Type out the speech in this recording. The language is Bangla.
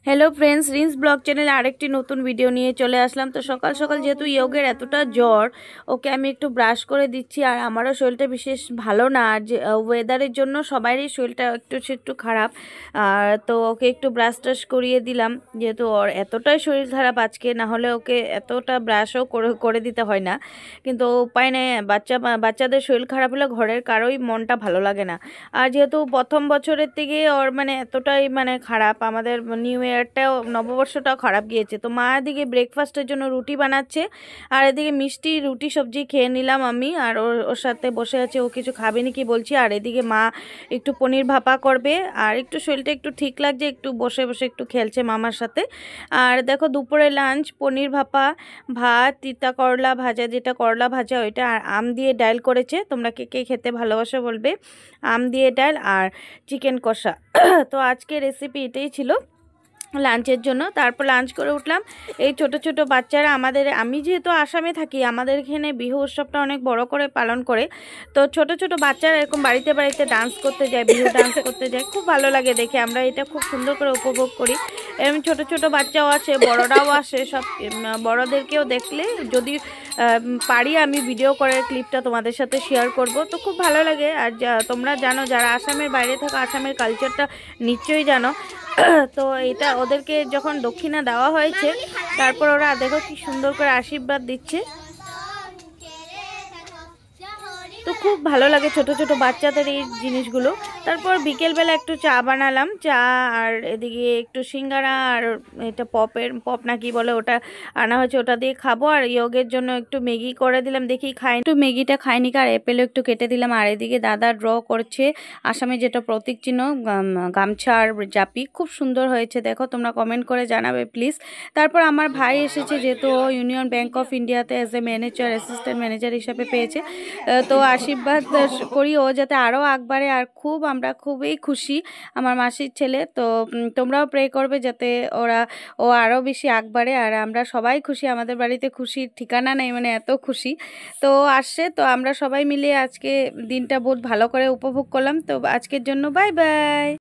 হ্যালো ফ্রেন্ডস, রিন্স ব্লগ চ্যানেলে আরেকটি নতুন ভিডিও নিয়ে চলে আসলাম। তো সকাল সকাল যেহেতু ইয়োগের এতটা জ্বর, ওকে আমি একটু ব্রাশ করে দিচ্ছি। আর আমারও শরীরটা বিশেষ ভালো না, আর যে ওয়েদারের জন্য সবারই শরীরটা একটু খারাপ। তো ওকে একটু ব্রাশ টাশ করিয়ে দিলাম, যেহেতু ওর এতটাই শরীর খারাপ আজকে, না হলে ওকে এতটা ব্রাশও করে দিতে হয় না। কিন্তু উপায় নেই, বাচ্চাদের শরীর খারাপ হলে ঘরের কারোই মনটা ভালো লাগে না। আর যেহেতু প্রথম বছরের থেকে ওর এতটাই খারাপ, আমাদের নিউ ইয়ারটাও নববর্ষটাও খারাপ গিয়েছে। তো মা এদিকে ব্রেকফাস্টের জন্য রুটি বানাচ্ছে, আর এদিকে মিষ্টি রুটি সবজি খেয়ে নিলাম আমি, আর ওর সাথে বসে আছে। ও কিছু খাবে নাকি বলছি। আর এদিকে মা একটু পনির ভাপা করবে, আর একটু শরীরটা একটু ঠিক লাগছে, একটু বসে বসে একটু খেলছে মামার সাথে। আর দেখো দুপুরে লাঞ্চ পনির ভাপা, ভাত, তিতা করলা ভাজা, যেটা করলা ভাজা ওইটা, আর আম দিয়ে ডাল করেছে। তোমরা কে কে খেতে ভালোবাসো বলবে। আম দিয়ে ডাল আর চিকেন কষা। তো আজকে রেসিপি এটাই ছিল লাঞ্চের জন্য। তারপর লাঞ্চ করে উঠলাম। এই ছোট ছোট বাচ্চারা আমি যেহেতু আসামে থাকি, আমাদের এখানে বিহু উৎসবটা অনেক বড় করে পালন করে। তো ছোট ছোট বাচ্চারা এরকম বাড়িতে বাড়িতে ডান্স করতে যায়, বিহু ডান্স করতে যায়, খুব ভালো লাগে দেখে। আমরা এটা খুব সুন্দর করে উপভোগ করি। এরকম ছোট ছোট বাচ্চাও আসে, বড়রাও আসে, সব বড়দেরকেও দেখলে যদি পারি আমি ভিডিও করে ক্লিপটা তোমাদের সাথে শেয়ার করব। তো খুব ভালো লাগে। আর তোমরা জানো, যারা আসামের বাইরে থাকো, আসামের কালচারটা নিশ্চয়ই জানো। তো এটা ওদেরকে যখন দক্ষিণা দেওয়া হয়েছে, তারপর ওরা দেখো কি সুন্দর করে আশীর্বাদ দিচ্ছে। তো খুব ভালো লাগে ছোট ছোট বাচ্চাদের এই জিনিসগুলো। তারপর বিকেলবেলা একটু চা বানালাম, চা আর এদিকে একটু সিঙ্গারা, আর এটা পপ না কি বলে ওটা আনা হয়েছে, ওটা দিয়ে খাবো। আর ইয়োগের জন্য একটু ম্যাগি করে দিলাম, দেখি খাই, একটু ম্যাগিটা খাইনি। আর অ্যাপেলও একটু কেটে দিলাম। আর এদিকে দাদা ড্র করছে আসামে যেটা প্রতীক চিহ্ন, গামছা আর জাপি, খুব সুন্দর হয়েছে। দেখো তোমরা কমেন্ট করে জানাবে প্লিজ। তারপর আমার ভাই এসেছে, যেহেতু ইউনিয়ন ব্যাংক অফ ইন্ডিয়াতে as a manager, assistant manager হিসাবে পেয়েছে। তো আশীর্বাদ করি ও যাতে আরও আগবাড়ে। আর আমরা খুবই খুশি, আমার মাসির ছেলে। তো তোমরাও প্রে করবে যাতে ও আরও বেশি আগবাড়ে। আর আমরা সবাই খুশি, আমাদের বাড়িতে খুশির ঠিকানা নেই, এত খুশি। তো আসছে, তো আমরা সবাই মিলে আজকে দিনটা বহুত ভালো করে উপভোগ করলাম। তো আজকের জন্য বাই বাই।